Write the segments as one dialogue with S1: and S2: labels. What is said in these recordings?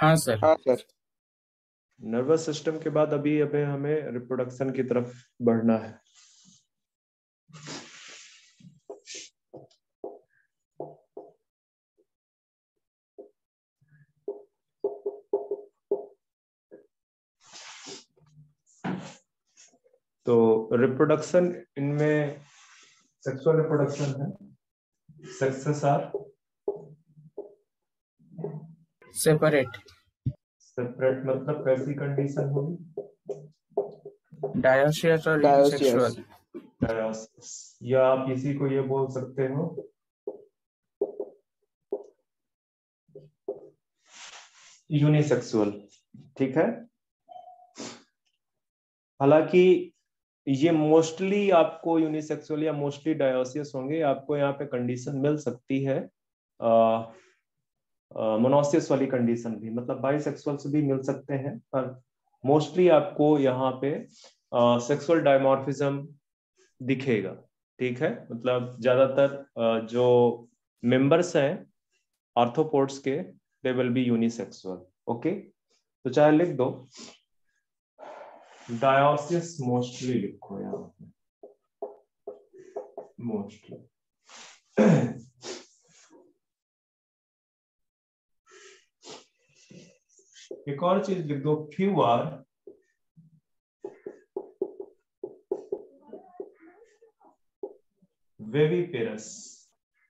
S1: हाँ सर।
S2: हाँ sir.
S3: Nervous system के बाद अभी अभी हमें रिप्रोडक्शन की तरफ बढ़ना है। तो रिप्रोडक्शन इनमें सेक्सुअल रिप्रोडक्शन है, सेक्सेस आर
S1: सेपरेट।
S3: सेपरेट, मतलब कैसी कंडीशन होगी?
S1: डायोसियस और
S2: डायोसियस।
S1: यूनिसेक्सुअल।
S3: डायोसिस, या आप इसी को ये बोल सकते हो यूनिसेक्सुअल। ठीक है, हालांकि ये मोस्टली आपको यूनिसेक्सुअल या मोस्टली डायोसियस होंगे। आपको यहाँ पे कंडीशन मिल सकती है मोनोसियस वाली कंडीशन भी, मतलब बाइसेक्सुअल्स भी मिल सकते हैं, पर मोस्टली आपको यहाँ पे सेक्सुअल डायमॉर्फिज्म दिखेगा। ठीक है, मतलब ज्यादातर जो मेंबर्स हैं आर्थ्रोपोड्स के, they will be unisexual. Okay, तो चाहे लिख दो डायोसियस मोस्टली, लिखो यहाँ पे मोस्टली। एक और चीज लिख दो, फ्यू आर वेविपेरस।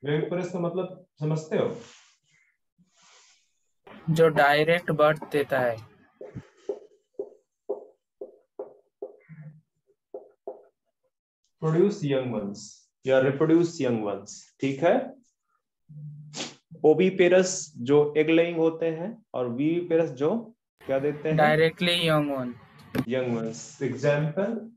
S3: वेविपेरस का मतलब समझते हो?
S1: जो डायरेक्ट बर्थ देता है।
S3: प्रोड्यूस यंग वंस या रिप्रोड्यूस यंग वंस। ठीक है, ओवीपेरस जो एग लेइंग होते हैं, और वीवीपेरस जो क्या देते हैं?
S1: Directly young one.
S3: Young ones. Example,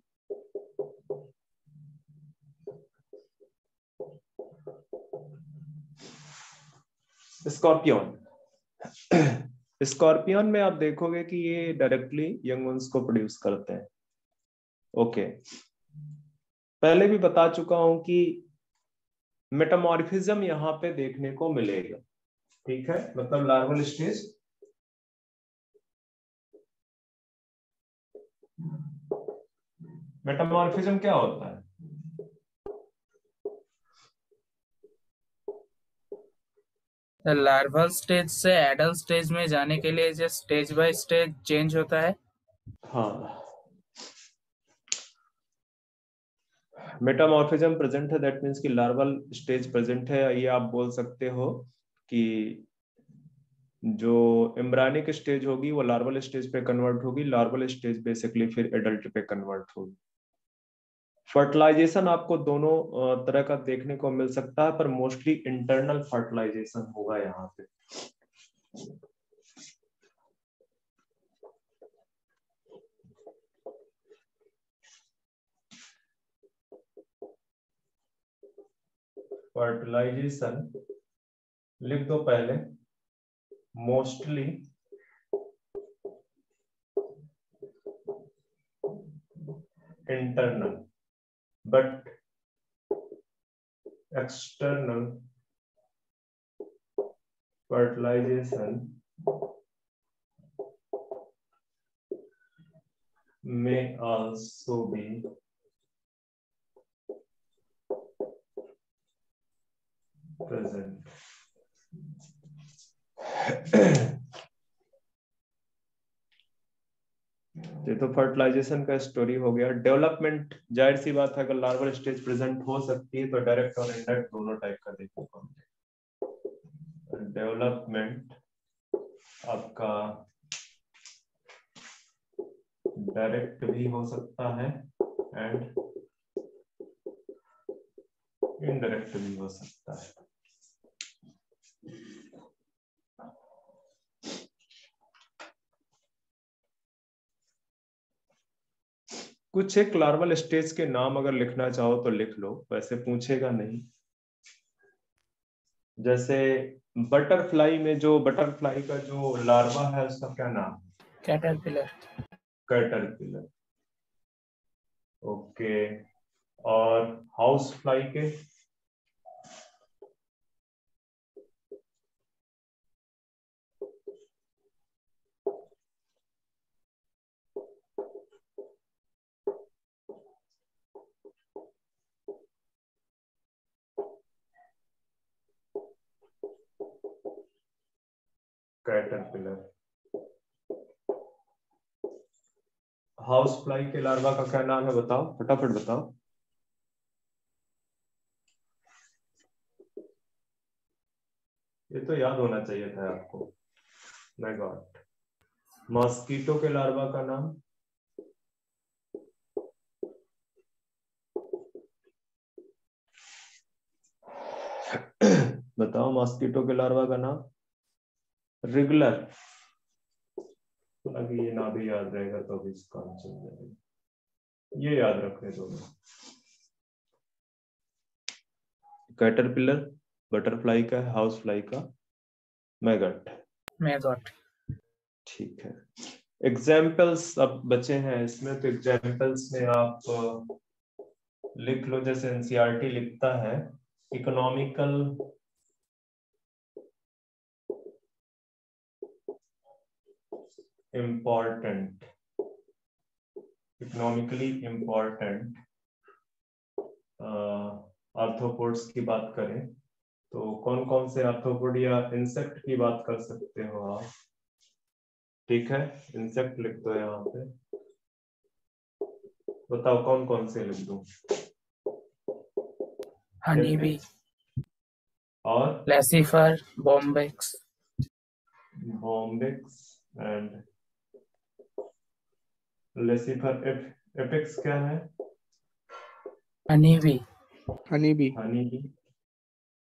S3: scorpion. Scorpion में आप देखोगे कि ये डायरेक्टली यंग वंस को प्रोड्यूस करते हैं। ओके, पहले भी बता चुका हूं कि मेटामॉर्फिज्म यहाँ पे देखने को मिलेगा। ठीक है, मतलब लार्वल स्टेज, मेटामॉर्फिज्म क्या होता है?
S1: लार्वल स्टेज से एडल्ट स्टेज में जाने के लिए जो स्टेज बाय स्टेज चेंज होता है।
S3: हाँ, मेटामॉर्फिज्म प्रेजेंट है, दैट मीन्स कि लार्वल स्टेज प्रेजेंट है। ये आप बोल सकते हो कि जो एम्ब्रायनिक स्टेज होगी वो लार्वल स्टेज पे कन्वर्ट होगी, लार्वल स्टेज बेसिकली फिर एडल्ट पे कन्वर्ट होगी। फर्टिलाइजेशन आपको दोनों तरह का देखने को मिल सकता है, पर मोस्टली इंटरनल फर्टिलाइजेशन होगा यहाँ पे। फर्टिलाइजेशन लिख दो पहले, mostly internal but external fertilization may also be present। ये तो फर्टिलाइजेशन का स्टोरी हो गया। डेवलपमेंट, जाहिर सी बात है, अगर लार्वल स्टेज प्रेजेंट हो सकती है तो डायरेक्ट और इनडायरेक्ट दोनों टाइप का देखने को मिलेगा। डेवलपमेंट आपका डायरेक्ट भी हो सकता है एंड इनडायरेक्ट भी हो सकता है। कुछ एक लार्वल स्टेज के नाम अगर लिखना चाहो तो लिख लो, वैसे पूछेगा नहीं। जैसे बटरफ्लाई में, जो बटरफ्लाई का जो लार्वा है उसका क्या नाम है?
S1: कैटरपिलर।
S3: कैटरपिलर। ओके, और हाउस फ्लाई के? कैटरपिलर। हाउस फ्लाई के लार्वा का क्या नाम है बताओ, फटाफट बताओ। ये तो याद होना चाहिए था आपको। My God. मॉस्किटो के लार्वा का नाम? बताओ मॉस्किटो के लार्वा का नाम। रिगुलर। अगर ये ना भी याद रहेगा तो भी इसका आंसर जाएगा, ये याद रखने दो। कैटरपिलर बटरफ्लाई का है, हाउस फ्लाई का मैगट।
S1: मैगट।
S3: ठीक है। एग्जाम्पल्स अब बचे हैं इसमें, तो एग्जाम्पल्स में आप लिख लो, जैसे एनसीईआरटी लिखता है economical important, economically important arthropods की बात करें तो कौन कौन से आर्थ्रोपोड या इंसेक्ट की बात कर सकते हो आप? ठीक है, इंसेक्ट लिख दो यहाँ पे। बताओ कौन कौन से लिख दूं?
S1: हनी बी,
S3: और
S1: Laccifer, Bombyx.
S3: Bombyx and Laccifer. Apis क्या है?
S1: Honey bee.
S2: Honey bee.
S3: Honey bee.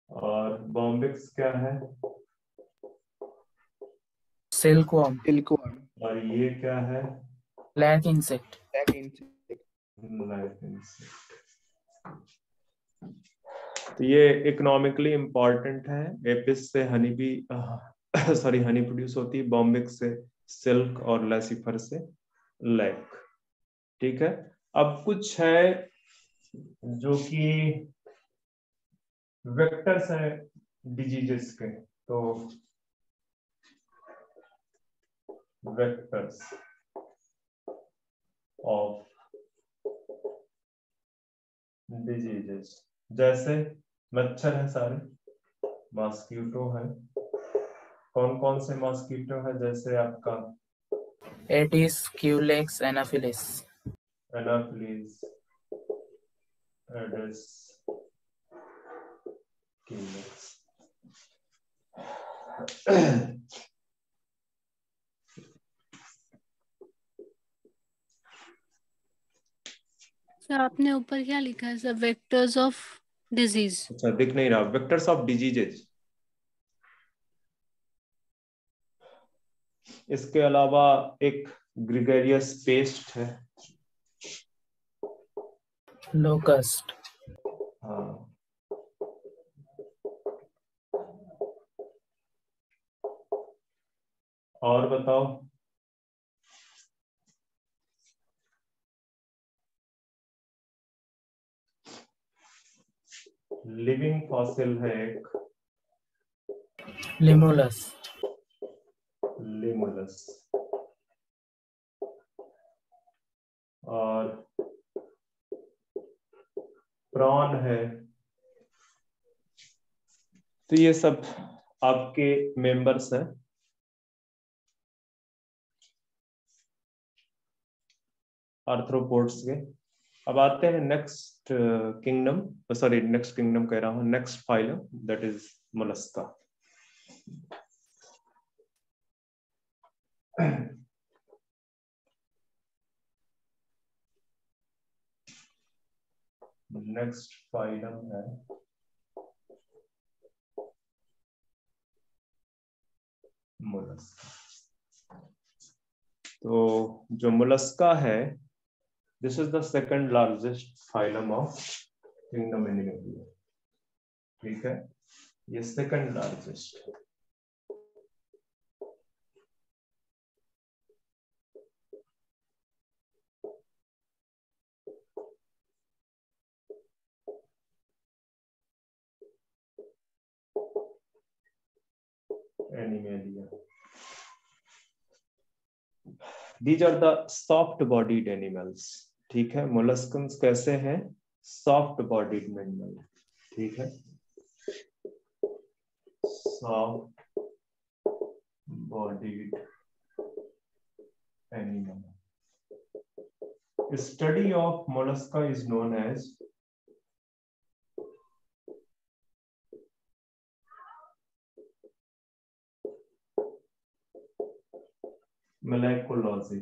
S3: और बॉम्बिक्स क्या है?
S1: सिल्कवॉर्म।
S2: सिल्कवर्म।
S3: और ये क्या है?
S1: Black insect.
S2: Black insect.
S3: Life insect. तो ये इकोनॉमिकली इंपॉर्टेंट है। एपिस से honey bee sorry honey produce होती है, बॉम्बिक्स से सिल्क और लेसिफर से लैक। ठीक है। अब कुछ है जो कि वेक्टर्स हैं डिजीजेस के, तो वेक्टर्स ऑफ डिजीजेस, जैसे मच्छर है सारे, मॉस्किटो है। कौन कौन से मॉस्किटो है? जैसे आपका
S1: Aedes, Culex, Anopheles.
S3: Anopheles, Aedes, Culex.
S4: Sir आपने ऊपर क्या लिखा है सर? Vectors of disease.
S3: अच्छा दिख नहीं रहा, वेक्टर्स ऑफ डिजीजेज। इसके अलावा एक ग्रिगेरियस पेस्ट है।
S1: लोकस्ट।
S3: हाँ। और बताओ। लिविंग फॉसिल है एक,
S1: लिमुलस।
S3: लिमुलस। और प्रॉन है। तो ये सब आपके मेंबर्स हैं आर्थ्रोपोड्स के। अब आते हैं next kingdom, sorry next kingdom कह रहा हूं, next phylum, that is Mollusca. Next phylum है मोलस्का। तो जो मोलस्का है, this is the second largest phylum of kingdom animalia. ठीक है, ये second largest. Animalia. These are the soft bodied animals। ठीक है, मोलस्कन्स कैसे हैं? Soft bodied animal. ठीक है, soft bodied animal. Study of mollusca is known as malacology.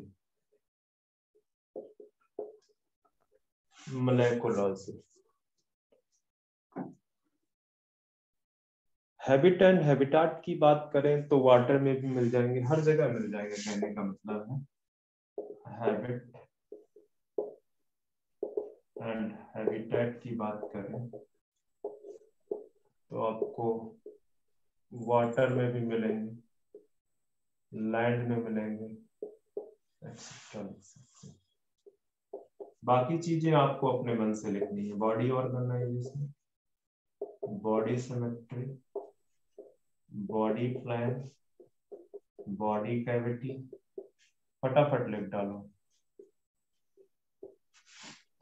S3: Habit and habitat की बात करें तो वाटर में भी मिल जाएंगे, हर जगह मिल जाएंगे, कहने का मतलब है। हैबिट एंड हैबिटेट की बात करें तो आपको वाटर में भी मिलेंगे, लैंड में मिलेंगे, एक्सेट्रा। बाकी चीजें आपको अपने मन से लिखनी है। Body organisation, body symmetry, body plan, body cavity, फटाफट लिख डालो।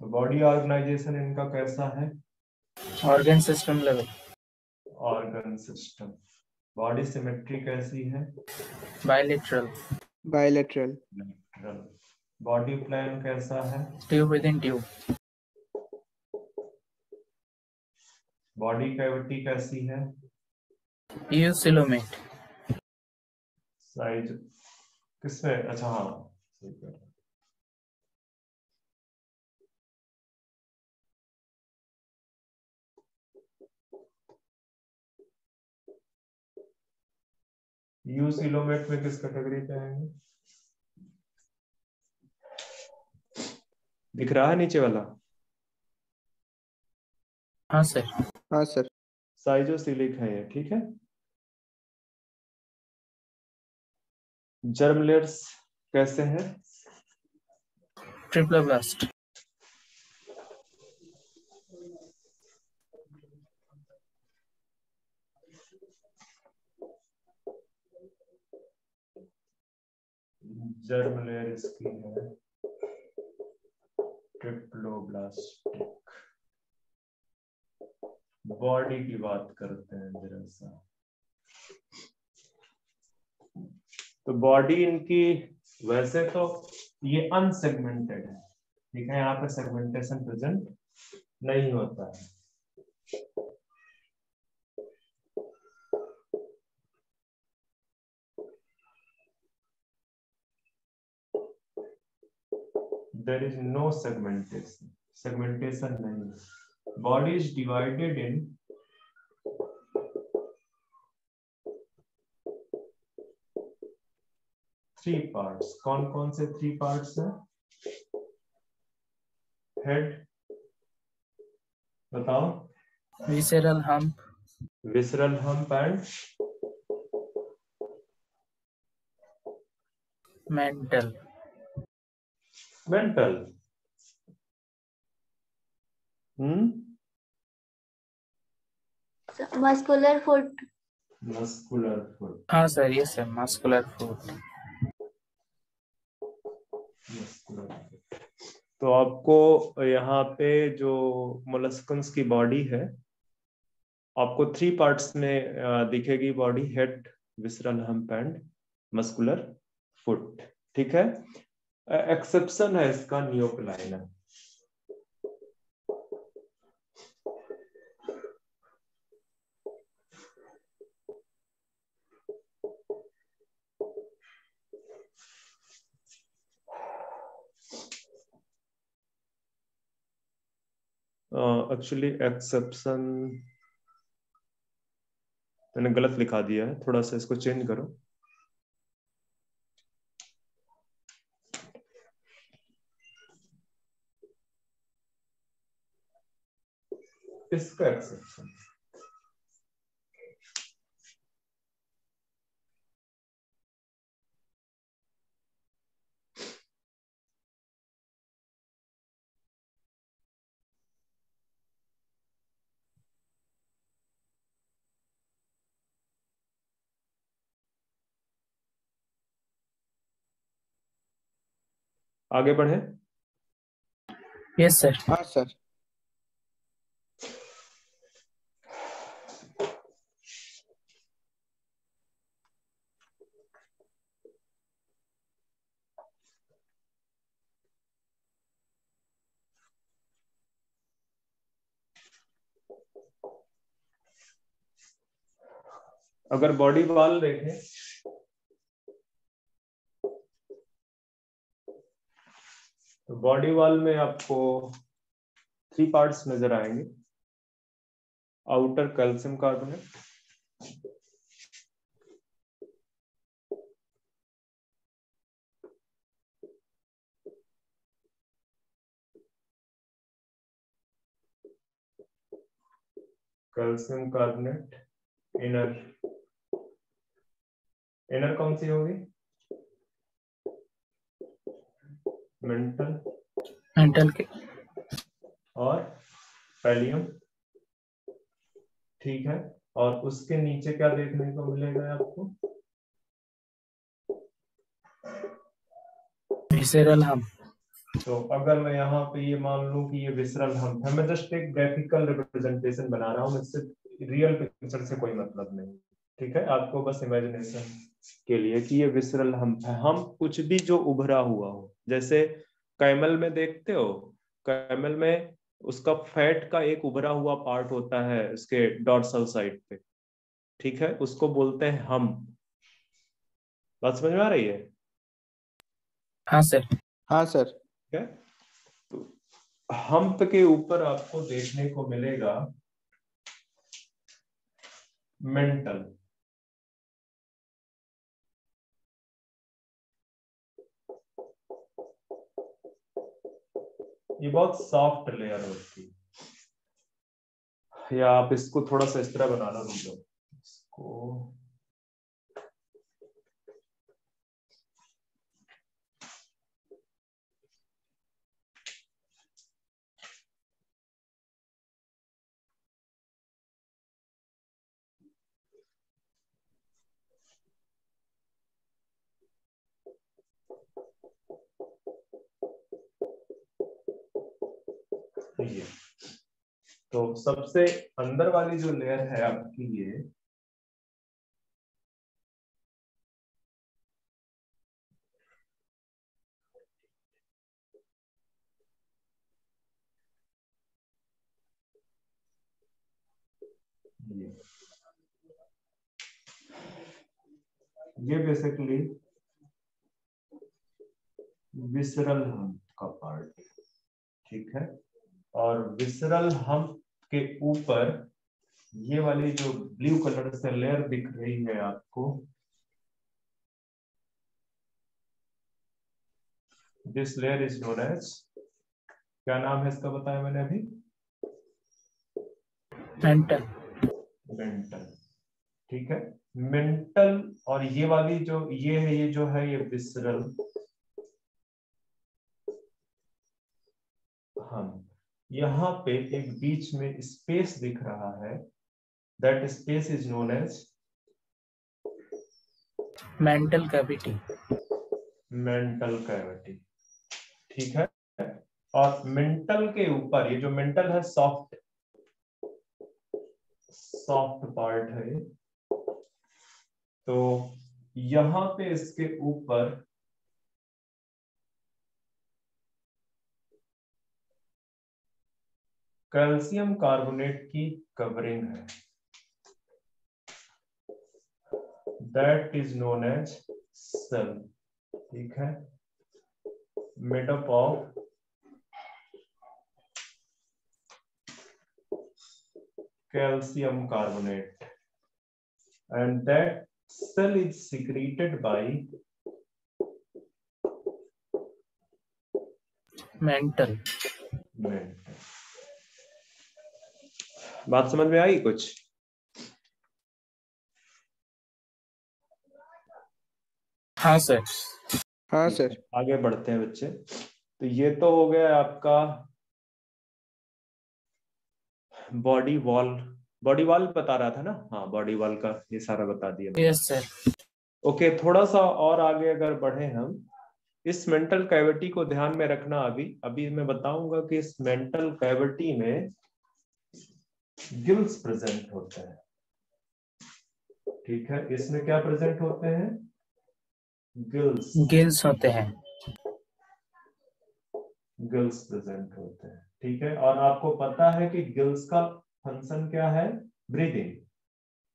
S3: तो बॉडी ऑर्गेनाइजेशन इनका कैसा है?
S1: Organ system level.
S3: Organ system. Body symmetry कैसी है?
S1: बायलेटरल।
S2: बायलेटरल।
S3: बॉडी प्लान कैसा है?
S1: Tube within tube.
S3: Body cavity कैसी है?
S1: यूसिलोमेट।
S3: साइज किसमें? अच्छा हाँ, सही कह रहे हो। यूसिलोमेट में किस कैटेगरी पे आएंगे? दिख रहा है नीचे वाला?
S1: हाँ सर।
S2: हाँ सर।
S3: साइजोसिलिक है ये, ठीक है। जर्म लेयर्स कैसे हैं?
S1: ट्रिप्लोब्लास्ट।
S3: जर्म लेयर इसकी है ट्रिप्लोब्लास्टिक। बॉडी की बात करते हैं जरा सा। तो बॉडी इनकी वैसे तो ये अनसेगमेंटेड है, ठीक है, यहाँ पे सेगमेंटेशन प्रेजेंट नहीं होता है। There is no segmentation. Segmentation नहीं है। Body is divided in three parts. कौन कौन से three parts हैं? Head, बताओ।
S1: Visceral hump.
S3: Visceral hump and
S1: mental.
S3: mental.
S5: Muscular foot.
S3: Muscular foot.
S1: हाँ सर, ये sir muscular foot.
S3: Muscular foot. तो आपको यहाँ पे जो मोलस्कन्स की बॉडी है, आपको थ्री पार्ट्स में दिखेगी body: head, visceral hump and muscular foot, ठीक है। एक्सेप्शन है इसका नियोक्लाइना। एक्चुअली एक्सेप्शन मैंने गलत लिखा दिया है, थोड़ा सा इसको चेंज करो। इसका एक्सेप्शन आगे बढ़े।
S1: Yes sir.
S2: हाँ सर।
S3: अगर बॉडी वॉल देखें तो बॉडी वॉल में आपको 3 पार्ट्स नजर आएंगे। Outer calcium carbonate, calcium carbonate, inner, inner कौन सी होगी? मेंटल
S1: मेंटल के
S3: और पैलियम, ठीक है। और उसके नीचे क्या देखने को मिलेगा आपको?
S1: विसेरल हम।
S3: तो अगर मैं यहाँ पे ये मान लूं कि ये विसरल हम्प है, मैं जस्ट एक ग्राफिकल रिप्रेजेंटेशन बना रहा हूँ, इससे रियल पिक्चर से कोई मतलब नहीं, ठीक है। आपको बस इमेजिनेशन के लिए कि ये विसरल हम्प है। हम कुछ भी जो उभरा हुआ हो, जैसे कैमल में देखते हो, कैमल में उसका फैट का एक उभरा हुआ पार्ट होता है उसके डॉर्सल साइड पे, ठीक है, उसको बोलते हैं हम। बात समझ में आ रही है?
S1: हाँ सर।
S2: हाँ सर।
S3: ठीक है। तो हम्प के ऊपर आपको देखने को मिलेगा मेंटल। ये बहुत सॉफ्ट लेयर होती है, या आप इसको थोड़ा सा इस तरह बना लो, इसको ये। तो सबसे अंदर वाली जो लेयर है आपकी ये ये बेसिकली विसरल हम्प का पार्ट, ठीक है। और विसरल हम्प के ऊपर ये वाली जो ब्लू कलर से लेयर दिख रही है आपको, this layer is known as, क्या नाम है इसका बताया मैंने अभी?
S1: मेंटल।
S3: मेंटल, ठीक है। मेंटल और ये वाली जो ये है, ये जो है ये विसरल हम्प। यहाँ पे एक बीच में स्पेस दिख रहा है, that space is known as
S1: mantle cavity.
S3: Mantle cavity, ठीक है। और मेंटल के ऊपर ये जो मेंटल है सॉफ्ट, सॉफ्ट पार्ट है, तो यहां पे इसके ऊपर कैल्शियम कार्बोनेट की कवरिंग है, that is known as shell, ठीक है, made up of calcium carbonate, and that cell is secreted by
S1: mantle.
S3: mental। बात समझ में आई कुछ?
S1: हाँ सर।
S2: हाँ सर।
S3: आगे बढ़ते हैं बच्चे। तो ये तो हो गया आपका बॉडी वॉल। बॉडी वॉल बता रहा था ना? हाँ, बॉडी वॉल का ये सारा बता दिया मैंने।
S1: Yes sir.
S3: ओके, थोड़ा सा और आगे अगर बढ़े हम, इस मेंटल कैविटी को ध्यान में रखना। अभी अभी मैं बताऊंगा कि इस मेंटल कैविटी में गिल्स प्रेजेंट होते हैं, ठीक है। इसमें क्या प्रेजेंट होते हैं? गिल्स,
S1: गिल्स होते हैं।
S3: गिल्स प्रेजेंट होते हैं, ठीक है। और आपको पता है कि गिल्स का फंक्शन क्या है? ब्रीदिंग,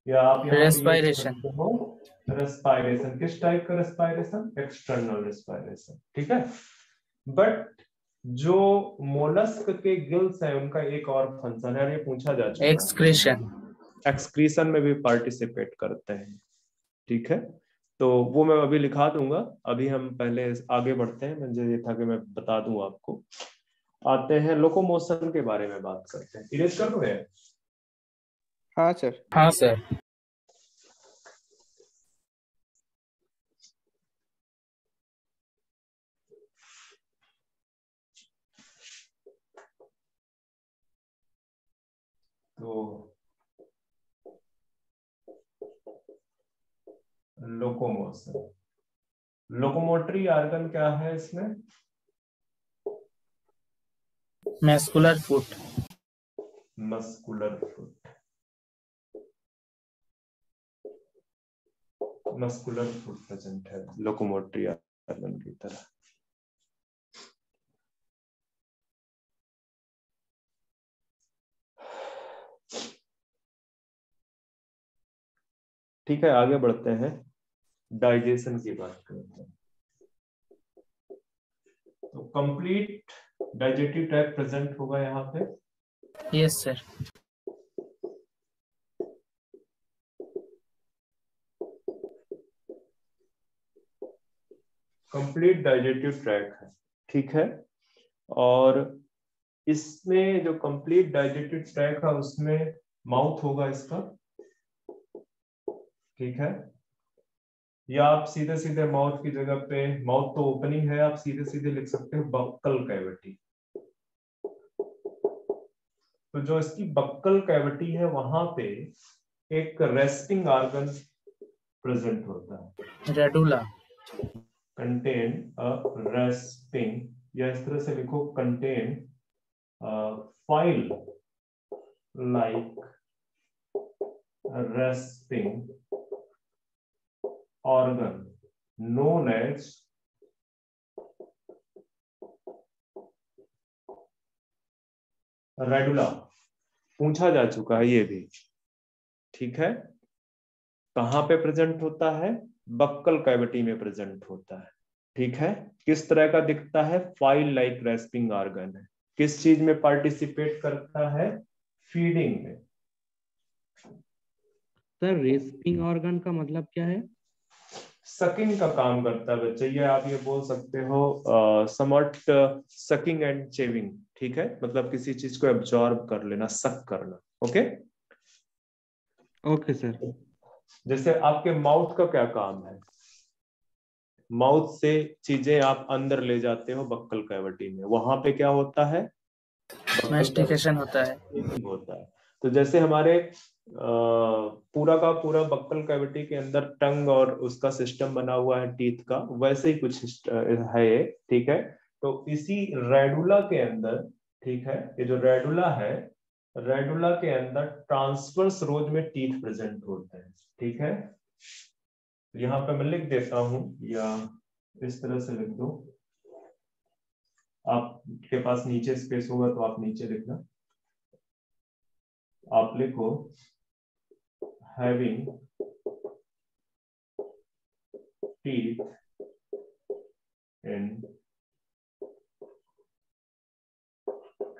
S3: या आप यहाँ पे यूज
S1: रेस्पिरेशन।
S3: करते हो रेस्पायरेशन। किस टाइप का रेस्पायरेशन? एक्सटर्नल रेस्पायरेशन, ठीक है। बट जो मोलस्क के गिल्स हैं उनका एक और फंक्शन है, ये पूछा जा चुका
S1: एक्सक्रीशन।
S3: है, एक्सक्रीशन में भी पार्टिसिपेट करते हैं, ठीक है। तो वो मैं अभी लिखा दूंगा, अभी हम पहले आगे बढ़ते हैं, मुझे ये था कि मैं बता दूं आपको। आते हैं लोकोमोशन के बारे में बात करते हैं। इरेज कर दो यार।
S2: हाँ सर।
S1: हाँ सर।
S3: तो लोकोमोशन, लोकोमोटरी ऑर्गन क्या है इसमें?
S1: Muscular foot.
S3: Muscular foot, muscular foot present है लोकोमोटरी ऑर्गन की तरह। ठीक है, आगे बढ़ते हैं, डाइजेशन की बात करते हैं। तो कंप्लीट डाइजेटिव ट्रैक्ट प्रेजेंट होगा यहाँ पे।
S1: Yes sir.
S3: कंप्लीट डाइजेटिव ट्रैक्ट है, ठीक है। और इसमें जो कंप्लीट डाइजेटिव ट्रैक्ट है उसमें माउथ होगा इसका, ठीक है। या आप सीधे सीधे माउथ की जगह पे, माउथ तो ओपनिंग है, आप सीधे सीधे लिख सकते हो बक्कल कैविटी। तो जो इसकी बक्कल कैविटी है वहां पे एक रेस्टिंग ऑर्गन प्रेजेंट होता है,
S1: रेडुला।
S3: कंटेन अ रेस्टिंग, या इस तरह से लिखो contain file like resting organ known as radula. पूछा जा चुका है ये भी, ठीक है। कहां पे प्रेजेंट होता है? बक्कल कैविटी में प्रेजेंट होता है, ठीक है। किस तरह का दिखता है? फाइल लाइक रेस्पिंग ऑर्गन है। किस चीज में पार्टिसिपेट करता है? फीडिंग में।
S5: सर रेस्पिंग ऑर्गन का मतलब क्या है?
S3: सकिंग का काम करता है बच्चे, ये आप ये बोल सकते हो समवट सकिंग एंड चेविंग, ठीक है। मतलब किसी चीज को एब्जॉर्ब कर लेना, सक करना, ओके।
S5: Okay sir.
S3: जैसे आपके माउथ का क्या काम है? माउथ से चीजें आप अंदर ले जाते हो बक्कल कैविटी में, वहां पे क्या होता है?
S1: मैस्टिकेशन होता है।
S3: होता है। तो जैसे हमारे पूरा का पूरा बक्कल कैविटी के अंदर टंग और उसका सिस्टम बना हुआ है टीथ का, वैसे ही कुछ है ये, ठीक है। तो इसी रेडुला के अंदर, ठीक है, ये जो रेडुला है, रेडुला के अंदर ट्रांसवर्स रोज में टीथ प्रेजेंट होते हैं, ठीक है। यहाँ पे मैं लिख देता हूं, या इस तरह से लिख दो, आपके पास नीचे स्पेस होगा तो आप नीचे लिखना। आप लिखो having teeth in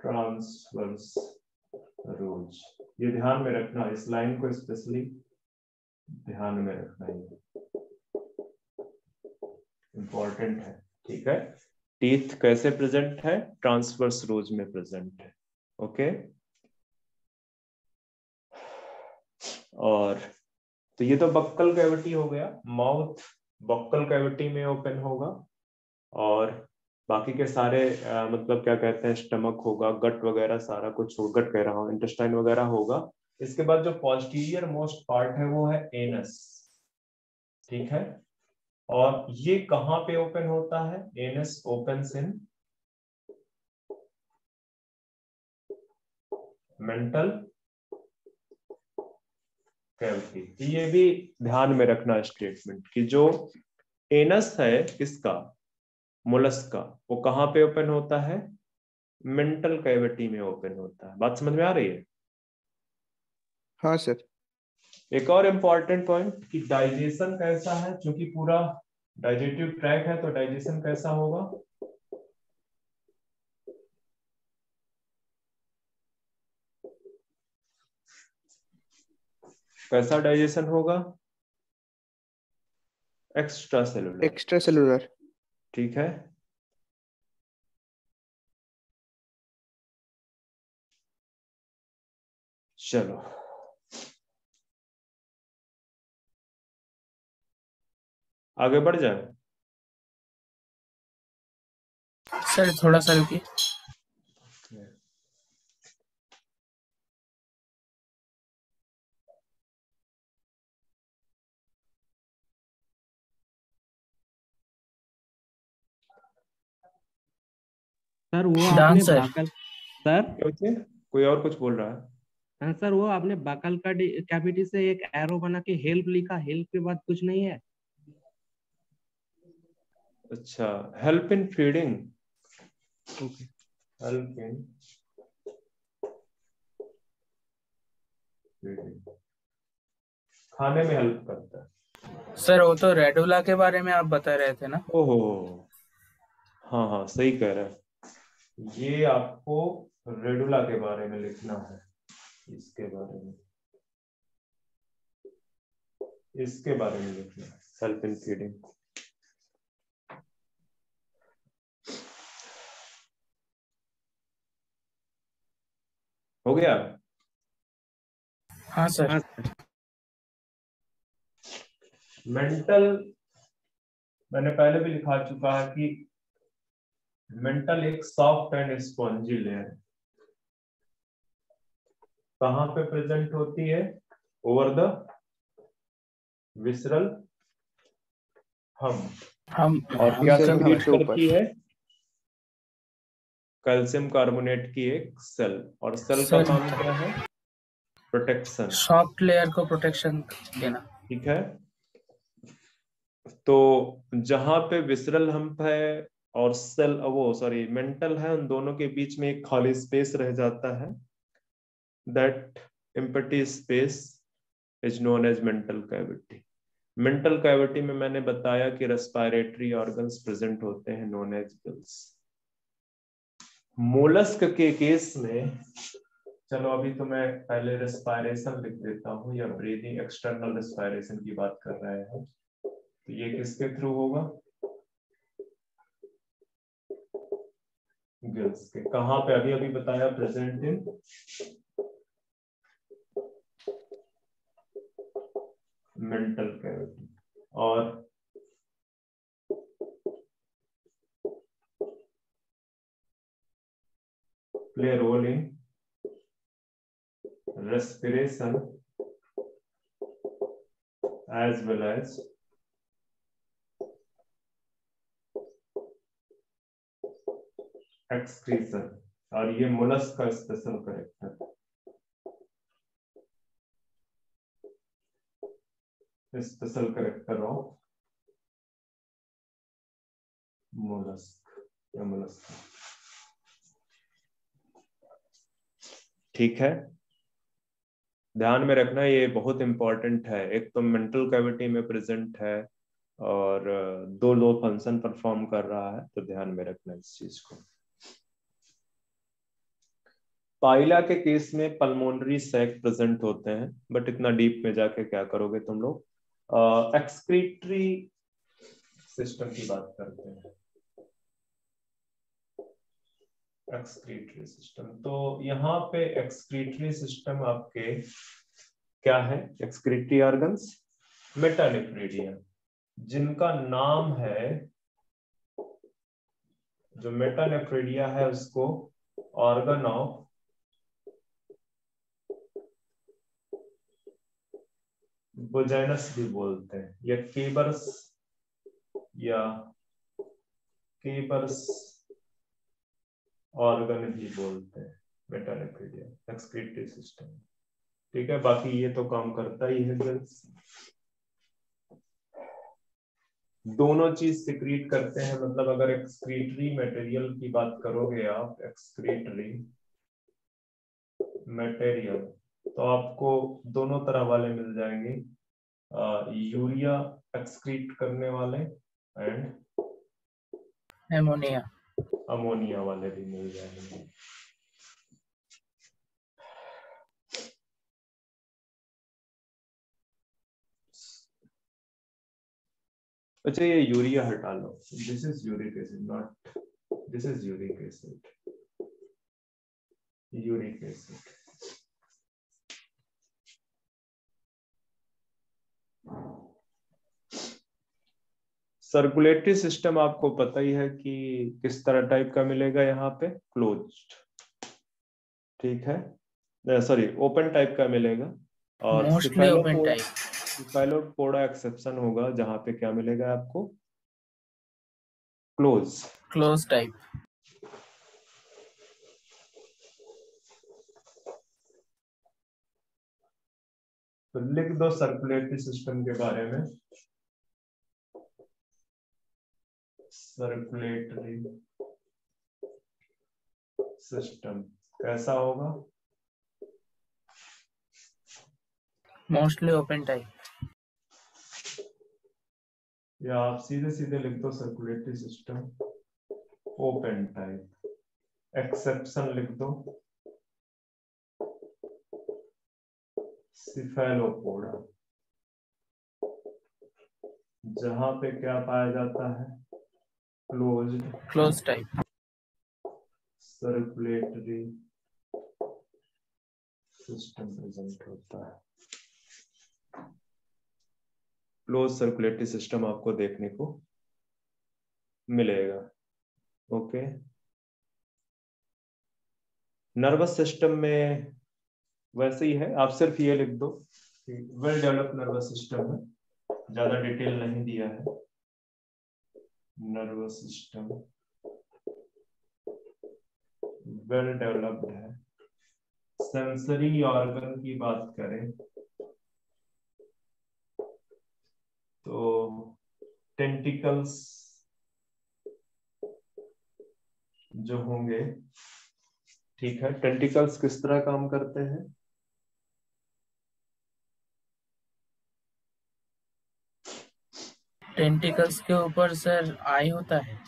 S3: transverse rows। ये ध्यान में रखना, इस लाइन को स्पेशली ध्यान में रखना, ये इंपॉर्टेंट है, ठीक है। टीथ कैसे प्रेजेंट है? ट्रांसवर्स रोज में प्रेजेंट है, ओके। और तो ये तो बक्कल कैविटी हो गया, माउथ बक्कल कैविटी में ओपन होगा, और बाकी के सारे मतलब क्या कहते हैं, स्टमक होगा, गट वगैरह सारा कुछ होगा, गट कह रहा हूँ, इंटेस्टाइन वगैरह होगा। इसके बाद जो पोस्टीरियर मोस्ट पार्ट है वो है एनस, ठीक है। और ये कहां पे ओपन होता है? एनस ओपन्स इन मेंटल कैविटी। ये भी ध्यान में रखना स्टेटमेंट कि जो एनस है किसका? मोलस्क का, वो कहां पे ओपन होता है? मेंटल कैविटी में ओपन होता है। बात समझ में आ रही है?
S2: हाँ सर।
S3: एक और इम्पॉर्टेंट पॉइंट कि डाइजेशन कैसा है, क्योंकि पूरा डाइजेटिव ट्रैक है, तो डाइजेशन कैसा होगा? कैसा डाइजेशन होगा? Extra cellular.
S2: Extra cellular.
S3: ठीक है, चलो आगे बढ़ जाए।
S1: सर थोड़ा सा रुकिए।
S5: सर वो
S1: डन
S5: आपने
S1: सर।
S5: बाकल सर
S3: क्यों? कोई और कुछ बोल रहा है?
S5: हाँ सर, वो आपने बाकल का कैविटी से एक एरो बना के हेल्प लिखा, हेल्प के बाद कुछ नहीं है?
S3: अच्छा, help in feeding.
S5: Okay.
S3: Help in feeding, खाने में हेल्प करता है।
S1: सर वो तो रेडुला के बारे में आप बता रहे थे ना।
S3: ओहो, हाँ हाँ सही कह रहे हैं। ये आपको रेडुला के बारे में लिखना है, इसके बारे में, इसके बारे में लिखना है, हेल्प इन फीडिंग। हो गया?
S1: हाँ सर।
S5: हाँ सर।
S3: मेंटल मैंने पहले भी लिखा चुका है कि मेंटल एक सॉफ्ट एंड स्पॉन्जी लेयर है। कहां पे प्रेजेंट होती है? ओवर द विसरल हम।
S1: हम
S3: और क्या
S2: विसरल हम
S3: सीक्रेट
S2: से ऊपर।
S3: करती है? कैल्शियम कार्बोनेट की एक सेल, और सेल का
S1: सर
S3: काम क्या है? प्रोटेक्शन।
S1: सॉफ्ट लेयर को प्रोटेक्शन देना।
S3: ठीक है, तो जहां पे विसरल हम्प है और सेल वो सॉरी मेंटल है, उन दोनों के बीच में एक खाली स्पेस रह जाता है। That empty space is known as mantle cavity. Mantle cavity में मैंने बताया कि रेस्पिरेटरी ऑर्गन्स प्रेजेंट होते हैं, नोन एज गिल्स। मोलस्क के केस में, चलो अभी तो मैं पहले रेस्पिरेशन लिख देता हूं, या ब्रीदिंग एक्सटर्नल रेस्पिरेशन की बात कर रहे हैं, तो ये किसके थ्रू होगा? गिल्स के। कहां पे? अभी अभी बताया, प्रेजेंट इन मेंटल कैविटी, और play role in respiration as well as excretion। और ये मोलस्क का special character, special character of mollusc या मोलस्क। ठीक है, ध्यान में रखना, ये बहुत इंपॉर्टेंट है। एक तो मेंटल कैविटी में प्रेजेंट है, और दो लो फंक्शन परफॉर्म कर रहा है, तो ध्यान में रखना इस चीज को। पाइला के केस में पल्मोनरी सैक प्रेजेंट होते हैं, बट इतना डीप में जाके क्या करोगे तुम लोग। एक्सक्रीटरी सिस्टम की बात करते हैं, एक्सक्रीटरी सिस्टम। तो यहाँ पे एक्सक्रीटरी सिस्टम आपके क्या है? एक्सक्रीटरी ऑर्गन्स मेटानेफ्रेडिया, जिनका नाम है, जो मेटानेफ्रेडिया है उसको ऑर्गन ऑफ बुजाइनस भी बोलते हैं, या केबर्स, या केबर्स ऑर्गन भी बोलते हैं, मेटानेफ्रेडिया एक्सक्रीटरी सिस्टम। ठीक है, बाकी ये तो काम करता ही है। दोनों चीज सिक्रीट करते हैं, मतलब अगर एक्सक्रीटरी मटेरियल की बात करोगे आप, एक्सक्रीटरी मटेरियल तो आपको दोनों तरह वाले मिल जाएंगे, यूरिया एक्सक्रीट करने वाले एंड
S1: एमोनिया।
S3: अमोनिया वाले भी मिल जाएंगे। अच्छा ये यूरिया हटा लो, this is uric acid, not this is uric acid, uric acid. Circulatory system आपको पता ही है कि किस तरह टाइप का मिलेगा, यहाँ पे क्लोज्ड, ठीक है, सॉरी ओपन टाइप का मिलेगा। और
S1: mostly open type.
S3: Cephalopoda exception होगा, जहां पे क्या मिलेगा आपको, क्लोज
S1: क्लोज टाइप।
S3: तो लिख दो सर्कुलेटरी सिस्टम के बारे में, सर्कुलेटरी सिस्टम कैसा होगा,
S1: मोस्टली ओपन टाइप।
S3: या आप सीधे सीधे लिख दो circulatory system open type, exception लिख दो सिफेलोपोडा, जहां पे क्या पाया जाता है,
S1: close type.
S3: Circulatory system present होता है। क्लोज सर्कुलेटरी सिस्टम आपको देखने को मिलेगा। ओके, नर्वस सिस्टम में वैसे ही है, आप सिर्फ ये लिख दो वेल डेवलप्ड नर्वस सिस्टम है, ज्यादा डिटेल नहीं दिया है। नर्वस सिस्टम वेल डेवलप्ड है। सेंसरी ऑर्गन की बात करें तो टेंटिकल्स जो होंगे, ठीक है, टेंटिकल्स किस तरह काम करते हैं,
S1: टेंटिकल्स के ऊपर सर आई होता है।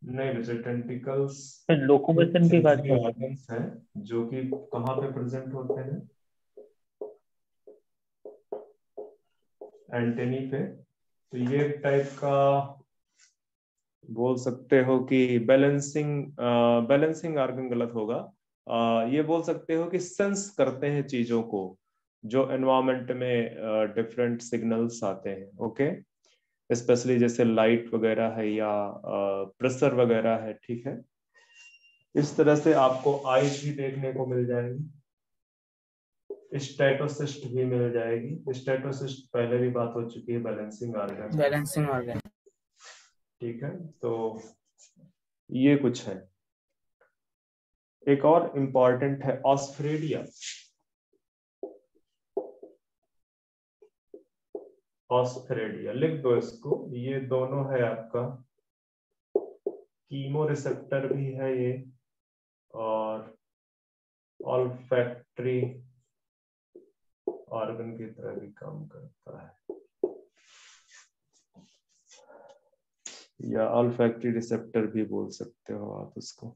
S3: नहीं वैसे टेंटिकल्स
S2: लोकोमोशन की बात कर
S3: ऑर्गन्स हैं जो कि कहाँ पे प्रेजेंट होते हैं, एंटेनी पे। तो ये एक टाइप का बोल सकते हो कि बैलेंसिंग ऑर्गन गलत होगा, ये बोल सकते हो कि सेंस करते हैं चीजों को, जो एनवायरनमेंट में डिफरेंट सिग्नल्स आते हैं। ओके, स्पेशली जैसे लाइट वगैरह है या प्रेशर वगैरह है, ठीक है। इस तरह से आपको आईज भी देखने को मिल जाएगी, स्टेटोसिस्ट भी मिल जाएगी। स्टेटोसिस्ट पहले भी बात हो चुकी है, बैलेंसिंग ऑर्गन, ठीक है। तो ये कुछ है। एक और इम्पॉर्टेंट है ऑस्फ्रेडिया। ऑस्फ्रेडिया लिख दो इसको, ये दोनों है आपका, कीमो रिसेप्टर भी है ये और ऑल्फैक्टरी ऑर्गन की तरह भी काम करता है, या ऑल्फैक्टरी रिसेप्टर भी बोल सकते हो आप उसको।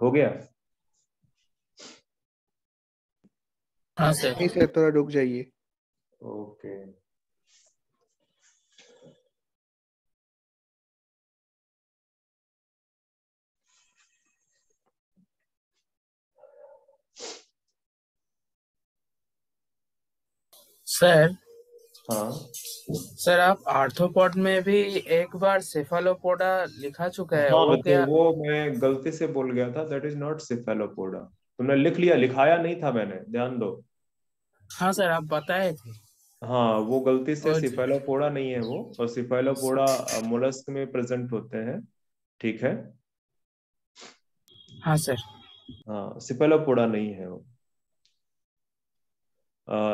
S3: हो गया?
S1: हाँ सर।
S2: नहीं सर, थोड़ा रुक जाइए।
S3: ओके,
S1: सर
S3: हाँ
S1: सर आप आर्थ्रोपोड में भी एक बार सेफालोपोडा लिखा चुका है,
S3: हाँ,
S1: वो
S3: तो
S1: क्या?
S3: वो मैं गलती से बोल गया था, दैट इज नॉट सिफेलोपोडा। तुमने लिख लिया, लिखाया नहीं था मैंने, ध्यान दो।
S1: हाँ सर आप बताए थे।
S3: हाँ, वो गलती से
S1: और
S3: सिफेलोपोडा नहीं है वो, और सिफेलोपोडा मोलस्क में प्रेजेंट होते हैं, ठीक है।
S1: हाँ सर।
S3: हाँ, सिफेलोपोडा नहीं है वो।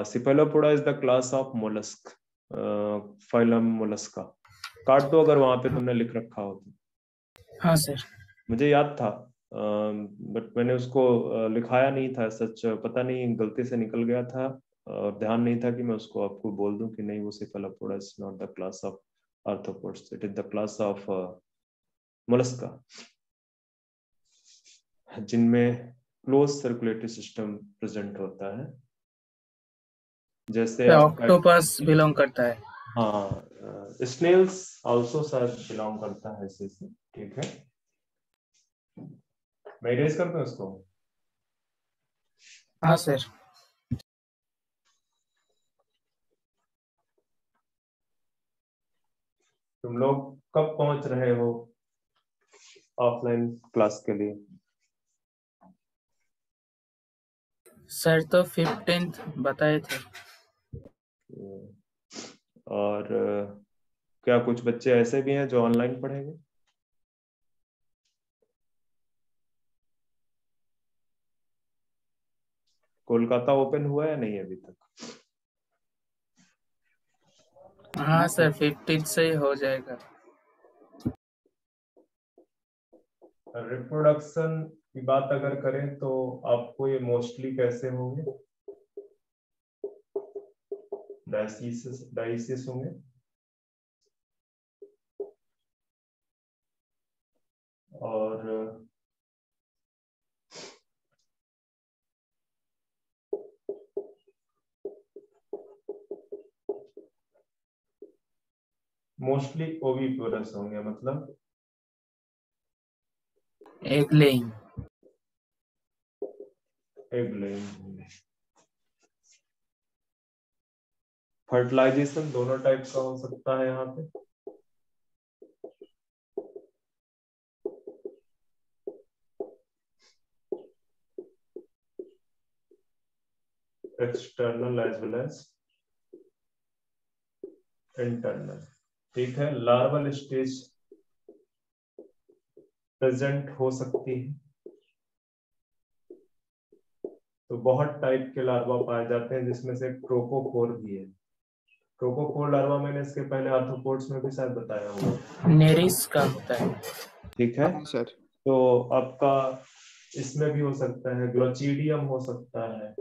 S3: Cephalopoda is the class of mollusc, phylum Mollusca. काट दो अगर वहां पे तुमने लिख रखा हो तो।
S1: हाँ सर।
S3: मुझे याद था, बट मैंने उसको लिखाया नहीं था, सच पता नहीं गलती से निकल गया था और ध्यान नहीं था कि मैं उसको आपको बोल दूं कि नहीं वो Cephalopoda is not the class of arthropods, it is the class of Mollusca, जिनमें क्लोज सर्कुलेटरी सिस्टम प्रेजेंट होता है। जैसे आपका
S1: ऑक्टोपस बिलोंग करता है।
S3: हाँ, स्नेल्स आल्सो शायद बिलोंग करता है इसी से। ठीक है, मैं इरेज करता हूँ इसको।
S1: हाँ सर।
S3: तुम लोग कब पहुंच रहे हो ऑफलाइन क्लास के लिए?
S1: सर तो 15th बताए थे।
S3: और क्या कुछ बच्चे ऐसे भी हैं जो ऑनलाइन पढ़ेंगे? कोलकाता ओपन हुआ है नहीं अभी तक?
S1: हाँ सर 15th से ही हो जाएगा।
S3: रिप्रोडक्शन की बात अगर करें तो आपको ये मोस्टली कैसे होंगे? डायसिस होंगे और मोस्टली ओविपोरस होंगे, मतलब
S1: एग लेइंग।
S3: एग लेइंग होंगे। फर्टिलाइजेशन दोनों टाइप का हो सकता है यहाँ पे। External as well as internal. ठीक है, लार्वल स्टेज प्रेजेंट हो सकती है, तो बहुत टाइप के लार्वा पाए जाते हैं जिसमें से ट्रोकोफोर भी है। ट्रोकोफोर लार्वा मैंने इसके पहले आर्थ्रोपोड्स में भी शायद बताया होगा।
S1: नेरिस का होता है।
S3: ठीक है,
S2: हाँ सर।
S3: तो आपका इसमें भी हो सकता है, ग्लोचिडियम हो सकता है।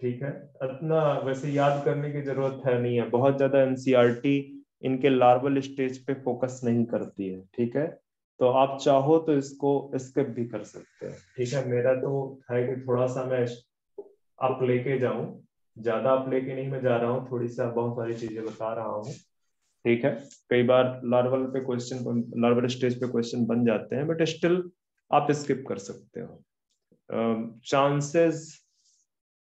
S3: ठीक है, इतना वैसे याद करने की जरूरत है नहीं है, बहुत ज्यादा एनसीईआरटी इनके लार्वल स्टेज पे फोकस नहीं करती है। ठीक है, तो आप चाहो तो इसको स्किप भी कर सकते हैं। ठीक है, मेरा तो है कि थोड़ा सा मैं आप लेके जाऊं, ज्यादा आप लेके नहीं मैं जा रहा हूँ, थोड़ी सी बहुत सारी चीजें बता रहा हूँ। ठीक है, कई बार लार्वल पे क्वेश्चन, लार्वल स्टेज पे क्वेश्चन बन जाते हैं, बट स्टिल आप स्किप कर सकते हो। चांसेस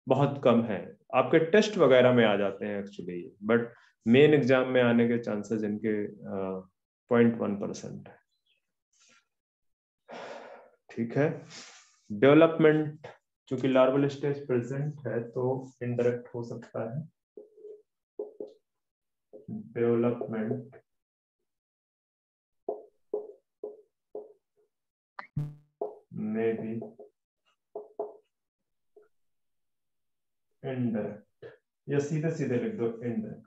S3: बहुत कम है, आपके टेस्ट वगैरह में आ जाते हैं एक्चुअली, बट मेन एग्जाम में आने के चांसेस इनके 0.1% है। ठीक है, डेवलपमेंट चूंकि लार्वल स्टेज प्रेजेंट है तो इनडायरेक्ट हो सकता है। डेवलपमेंट में भी इनडायरेक्ट, या सीधे सीधे लिख दो इनडायरेक्ट।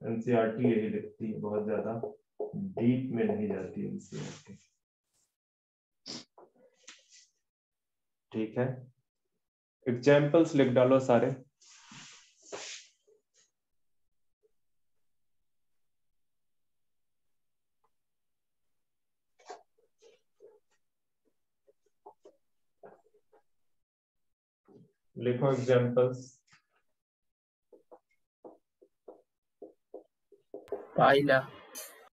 S3: एनसीईआरटी यही लिखती है, बहुत ज्यादा डीप में नहीं जाती एनसीईआरटी। ठीक है, एग्जाम्पल्स लिख डालो सारे। लिखो एग्जाम्पल्स।
S1: पाइला।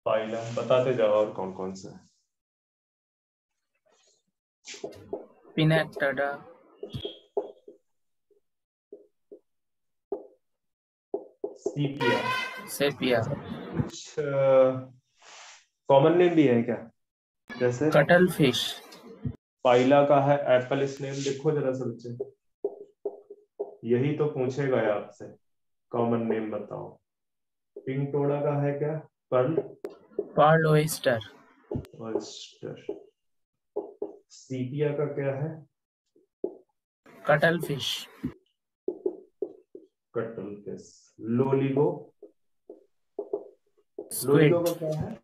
S3: पाइला बताते जाओ, और कौन कौन सा है?
S1: पिनेक्टेडा।
S3: सीपिया।
S1: सेपिया।
S3: कुछ कॉमन नेम भी है क्या? जैसे
S1: कटल फिश।
S3: पाइला का है एप्पल स्नेल, लिखो जरा सा बच्चे, यही तो पूछेगा ये आपसे, कॉमन नेम बताओ। पिंक टोड़ा का है क्या? Perl
S1: Perl oyster.
S3: ऑयस्टर। सीपिया का क्या है?
S1: Cuttle fish.
S3: Cuttle fish. Loligo, Loligo
S1: squid.
S3: का क्या है?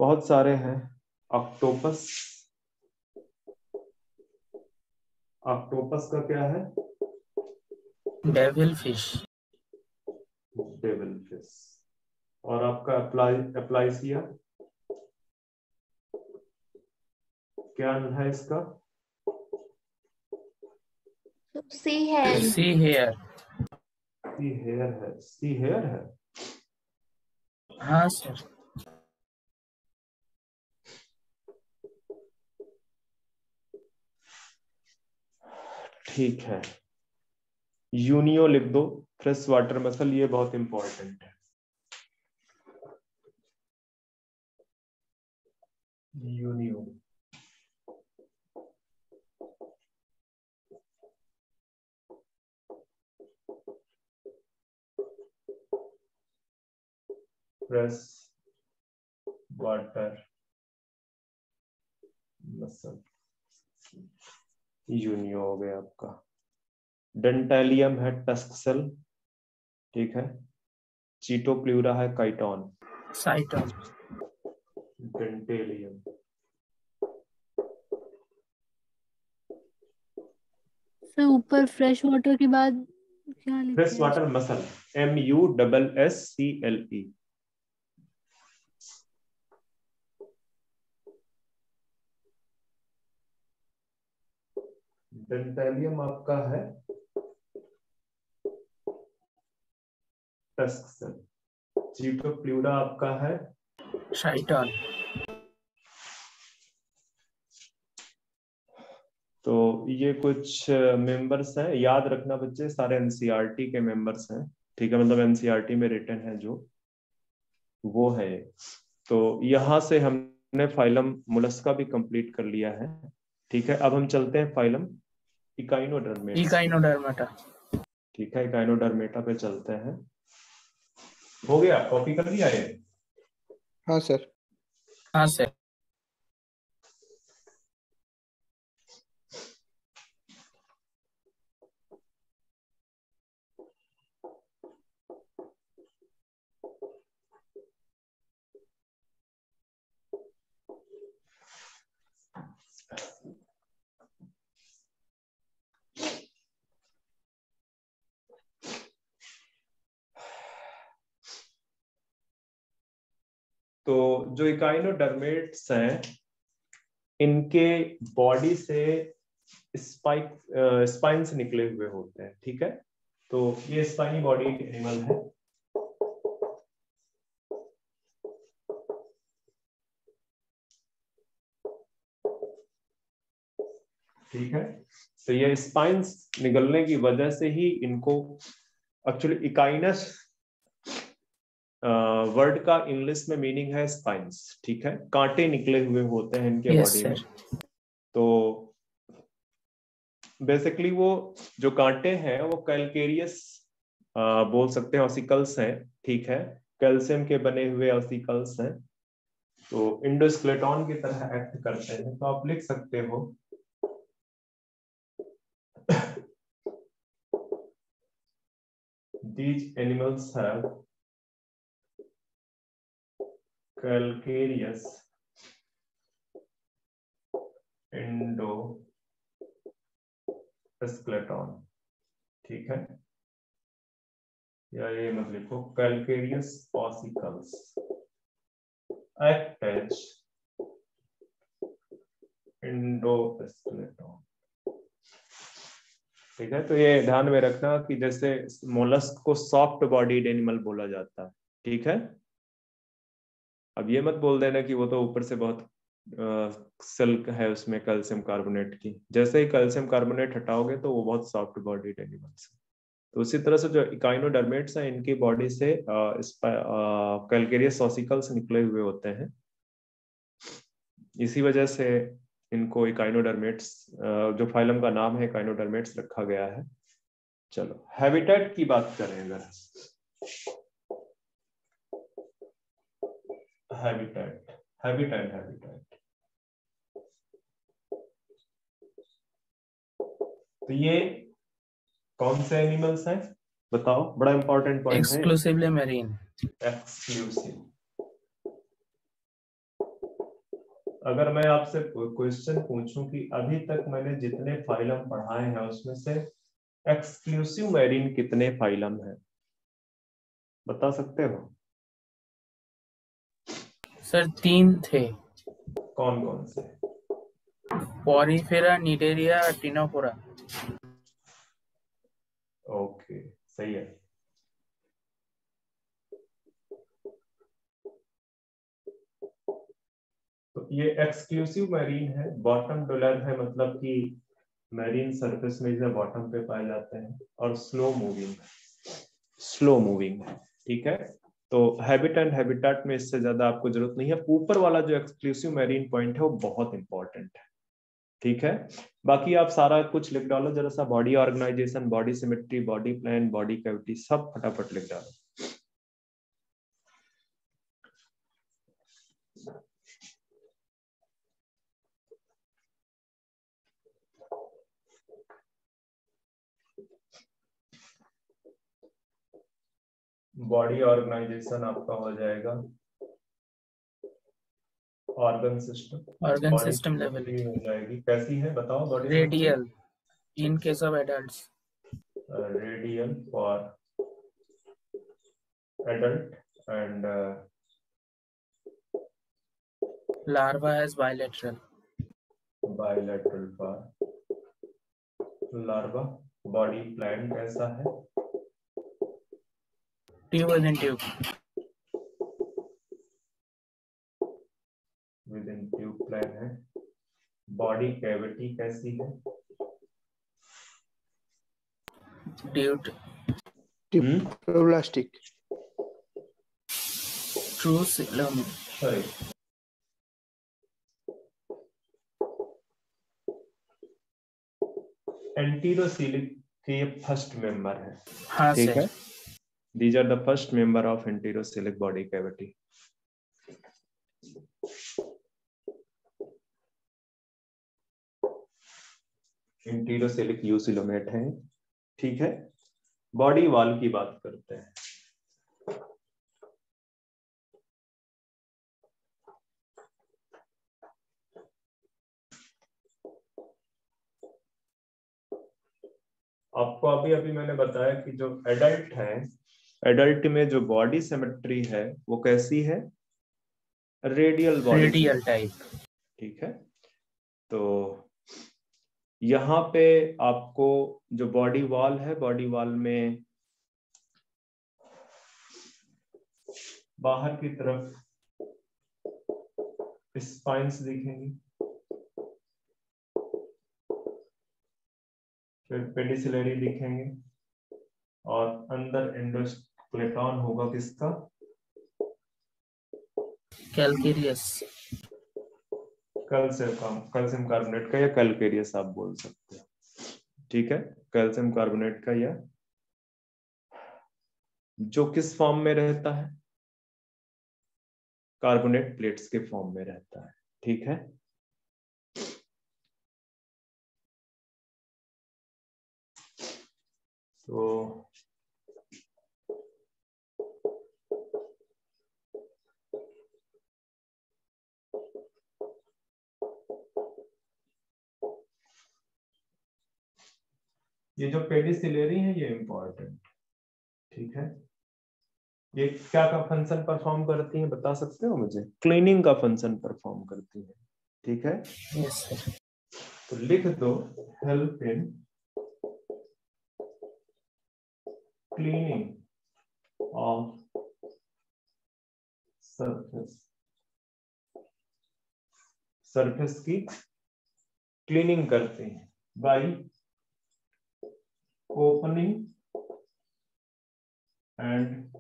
S3: बहुत सारे हैं। ऑक्टोपस, ऑक्टोपस का क्या है?
S1: Devil fish.
S3: Devil fish. और आपका एप्लाइसिया क्या है इसका?
S6: See here.
S1: See here.
S3: See here है, सी हेयर है।
S1: हाँ सर।
S3: ठीक है, यूनियो लिख दो, फ्रेश वाटर मसल, ये बहुत इंपॉर्टेंट है। Unio. Fresh water muscle, Unio हो गया आपका। डेंटेलियम है टस्क सेल, ठीक है। चीटोप्लूरा है काइटोन।
S1: साइटोन।
S3: डेंटेलियम।
S4: सर ऊपर फ्रेश वाटर के बाद क्या लिखते
S3: फ्रेश
S4: हैं?
S3: Water muscle, MUSSCLE। डेंटेलियम आपका है टस्क सेल। चीटोप्लूरा आपका है
S1: साइटोन।
S3: तो ये कुछ मेंबर्स हैं, याद रखना बच्चे, सारे एनसीईआरटी के मेंबर्स हैं, ठीक है। मतलब एनसीईआरटी में रिटन है जो, वो है। तो यहाँ से हमने फाइलम मोलस्का भी कंप्लीट कर लिया है, ठीक है। अब हम चलते हैं फाइलम इकाइनोडर्मेटा।
S1: इकाइनोडर्मेटा।
S3: ठीक है, इकाइनोडर्मेटा पे चलते हैं। हो गया, कॉपी कर लिया ये?
S2: हाँ सर।
S1: हाँ सर।
S3: तो जो इकाइनोडर्मेट्स हैं, इनके बॉडी से स्पाइन्स निकले हुए होते हैं, ठीक है। तो ये स्पाइनी बॉडी एनिमल है। ठीक है, तो ये स्पाइन्स निकलने की वजह से ही इनको, एक्चुअली इकाइनस वर्ड का इंग्लिश में मीनिंग है स्पाइन्स, ठीक है। कांटे निकले हुए होते हैं इनके
S1: यस
S3: बॉडी में।
S1: सर।
S3: तो बेसिकली वो जो कांटे हैं वो कैलकेरियस बोल सकते हैं, ऑसिकल्स हैं, ठीक है। कैल्शियम के बने हुए ऑसिकल्स हैं, तो इंडोस्केलेटन की तरह एक्ट करते हैं। तो आप लिख सकते हो these animals have calcareous endoskeleton, ठीक है। या ये मत लिखो, calcareous ossicles attach endoskeleton, ठीक है। तो ये ध्यान में रखना कि जैसे मोलस्क को सॉफ्ट बॉडीड एनिमल बोला जाता है, ठीक है। अब ये मत बोल देना कि वो तो ऊपर से बहुत सिल्क है उसमें कैल्शियम कार्बोनेट की, जैसे ही कैल्शियम कार्बोनेट हटाओगे तो वो बहुत सॉफ्ट बॉडीड एनिमल्स है। तो उसी तरह से जो इकाइनोडर्मेट्स हैं, इनकी बॉडी से कैलकेरियस ऑसिकल्स निकले हुए होते हैं, इसी वजह से इनको इकाइनोडर्मेट्स, जो फाइलम का नाम है इकाइनोडर्मेट्स, रखा गया है। चलो हैबिटेट की बात करें अगर, हैबिटेट हैबिटेट हैबिटेट तो ये कौन से एनिमल्स हैं बताओ, बड़ा इंपॉर्टेंट पॉइंट है।
S1: Exclusively marine.
S3: एक्सक्लूसिव, अगर मैं आपसे क्वेश्चन पूछूं कि अभी तक मैंने जितने फाइलम पढ़ाए हैं उसमें से एक्सक्लूसिव मैरीन कितने फाइलम हैं, बता सकते हो?
S1: सर 3 थे।
S3: कौन कौन से?
S1: Porifera, Cnidaria, Ctenophora.
S3: ओके, सही है। तो ये एक्सक्लूसिव मैरीन है। बॉटम डोलर है, मतलब कि मैरीन सरफेस में इधर बॉटम पे पाए जाते हैं, और स्लो मूविंग है। ठीक है, तो हैबिट एंड हैबिटेट में इससे ज्यादा आपको जरूरत नहीं है। ऊपर वाला जो एक्सक्लूसिव मैरीन पॉइंट है वो बहुत इंपॉर्टेंट है। ठीक है, बाकी आप सारा कुछ लिख डालो जरा सा। Body organisation, body symmetry, body plan, body cavity, सब फटाफट लिख डालो। बॉडी ऑर्गेनाइजेशन आपका हो जाएगा ऑर्गन
S1: सिस्टम लेवल
S3: हो जाएगी। कैसी है बताओ body?
S1: Radial in case of adults,
S3: radial for adult, and
S1: larva has bilateral
S3: for larva. Body plan कैसा है?
S1: Tube with tube,
S3: within tube plan है। बॉडी कैविटी कैसी है?
S2: Diploblastic,
S1: true coelom.
S3: सॉरी, एंटीरोसीलिक के ये फर्स्ट मेंबर है।
S1: हाँ
S3: ठीक
S1: सर।
S3: है, these are the first member of enterocolic body cavity. enterocolic eucoelomate है। ठीक है, बॉडी वॉल की बात करते हैं। आपको अभी अभी मैंने बताया कि जो एडल्ट है, एडल्ट में जो बॉडी सिमेट्री है वो कैसी है? Radial body,
S1: radial type.
S3: ठीक है, तो यहाँ पे आपको जो बॉडी वॉल है, बॉडी वॉल में बाहर की तरफ स्पाइन्स दिखेंगी, फिर पेडिसिलरी दिखेंगे, और अंदर एंडोस्केलेटन होगा किसका?
S1: कैलकेरियस,
S3: कैल्शियम कार्बोनेट का, या कैलकेरियस आप बोल सकते हो। ठीक है, कैल्शियम कार्बोनेट का, या जो किस फॉर्म में रहता है? कार्बोनेट प्लेट्स के फॉर्म में रहता है। ठीक है, तो ये जो पेडिसिलरी है ये इंपॉर्टेंट। ठीक है, ये क्या का फंक्शन परफॉर्म करती है बता सकते हो मुझे? क्लीनिंग का फंक्शन परफॉर्म करती है। ठीक है,
S1: यस सर।
S3: तो लिख दो help in cleaning of surface की क्लीनिंग करते हैं by opening and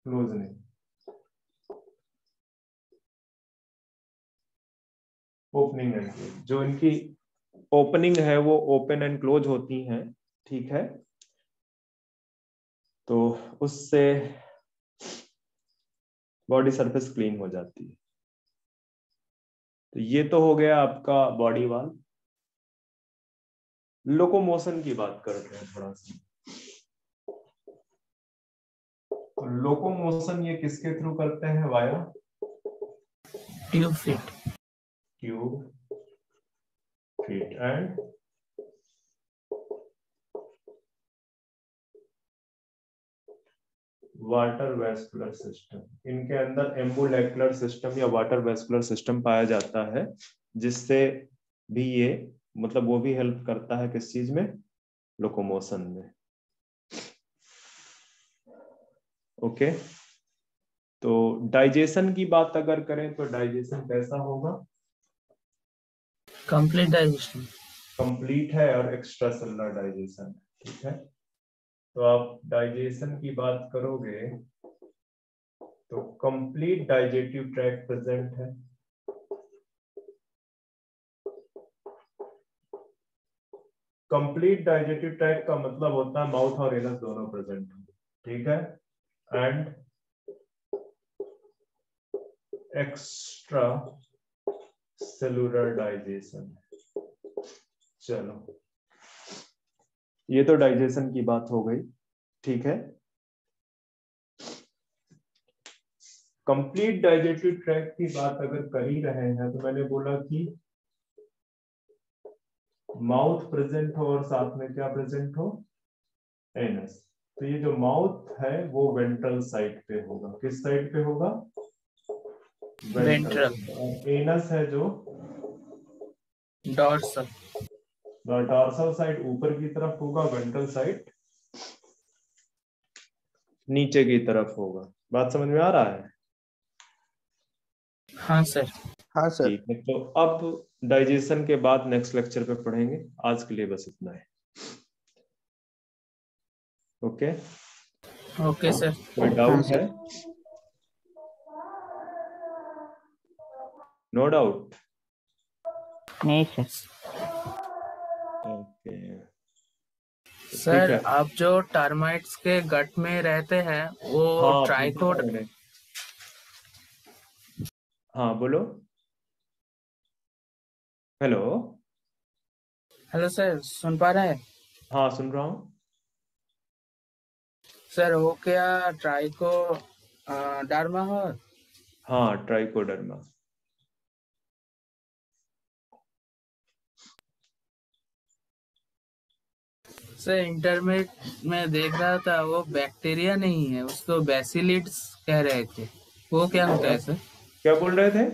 S3: closing. Opening and close, जो इनकी ओपनिंग है वो ओपन एंड क्लोज होती हैं। ठीक है, तो उससे बॉडी सरफेस क्लीन हो जाती है। तो ये तो हो गया आपका बॉडी वॉल। लोकोमोशन की बात करते हैं थोड़ा सा। तो लोकोमोशन ये किसके थ्रू करते हैं? Via
S1: tube fit,
S3: tube fit and water vascular system. इनके अंदर एम्बुलेक्युलर सिस्टम या वाटर वेस्कुलर सिस्टम पाया जाता है, जिससे भी ये मतलब वो भी हेल्प करता है किस चीज में, लोकोमोशन में। ओके, तो डाइजेशन की बात अगर करें तो डाइजेशन कैसा होगा?
S1: Complete digestion.
S3: कंप्लीट है और एक्स्ट्रा सेलुलर डाइजेशन, ठीक है। तो आप डाइजेशन की बात करोगे तो कंप्लीट डाइजेटिव ट्रैक्ट प्रेजेंट है, कंप्लीट डाइजेटिव ट्रैक्ट का मतलब होता है माउथ और एनस दोनों प्रेजेंट है, ठीक है। And extra cellular digestion. चलो, ये तो डाइजेशन की बात हो गई, ठीक है। कंप्लीट डाइजेटिव ट्रैक्ट की बात अगर कर ही रहे हैं तो मैंने बोला कि माउथ प्रेजेंट हो और साथ में क्या प्रेजेंट हो, एनस। तो ये जो माउथ है वो वेंट्रल साइड पे होगा, किस साइड पे होगा,
S1: वेंट्रल।
S3: और एनस है जो
S1: डॉर्सल।
S3: डॉर्सल साइड ऊपर की तरफ होगा, वेंट्रल साइड नीचे की तरफ होगा। बात समझ में आ रहा है?
S1: हाँ सर।
S2: हाँ सर।
S3: ठीक है, तो अब डाइजेशन के बाद नेक्स्ट लेक्चर पे पढ़ेंगे। आज के लिए बस इतना है। Okay,
S1: okay sir.
S3: कोई
S2: हाँ
S3: डाउट
S2: सर।
S3: है? No doubt.
S7: नहीं सर।
S3: ओके, ठीक
S1: सर
S3: है।
S1: आप जो टर्माइट्स के गट में रहते हैं वो
S3: हाँ
S1: ट्राइकोड।
S3: मैंने, हाँ बोलो। हेलो,
S1: हेलो सर, सुन पा रहे हैं?
S3: हाँ सुन रहा हूँ।
S1: सर वो क्या ट्राइको डर्मा हो?
S3: हाँ, ट्राइकोडर्मा।
S1: सर इंटरमीडिएट में देख रहा था, वो बैक्टीरिया नहीं है, उसको बैसिलिड्स कह रहे थे। वो क्या होता है सर?
S3: क्या बोल रहे थे?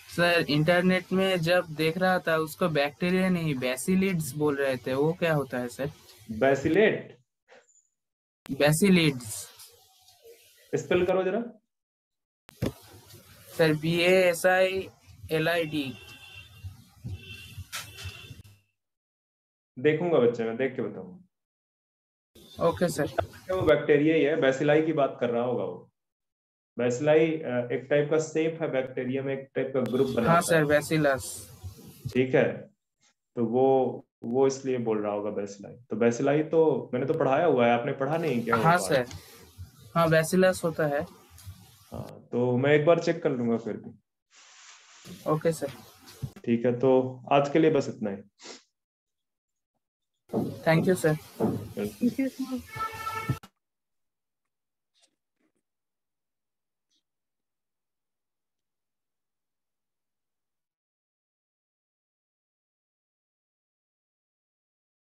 S1: सर इंटरनेट में जब देख रहा था उसको बैक्टीरिया नहीं बैसिलिड्स बोल रहे थे, वो क्या होता है सर?
S3: बैसिलेट,
S1: बैसिलिड्स।
S3: स्पेल करो जरा।
S1: Sir BASILID।
S3: देखूंगा बच्चे, मैं देख के बताऊंगा।
S1: Okay sir.
S3: वो बैक्टीरिया ही है, बैसिलाई की बात कर रहा होगा वो। बैसिलाई एक टाइप का शेप है बैक्टीरिया में, एक टाइप का ग्रुप
S1: हाँ
S3: बनाता
S1: सर,
S3: है,
S1: बैसिलस।
S3: ठीक है। तो वो इसलिए बोल रहा होगा बैसिलाई। तो बैसिलाई तो मैंने तो पढ़ाया हुआ है, आपने पढ़ा नहीं क्या वो
S1: हाँ
S3: पार्ट?
S1: सर, हाँ बैसिलस होता है।
S3: हाँ, तो मैं एक बार चेक कर लूंगा फिर भी।
S1: Okay sir.
S3: ठीक है, तो आज के लिए बस इतना ही।
S1: Thank you sir.
S3: Welcome.
S4: Thank you, sir.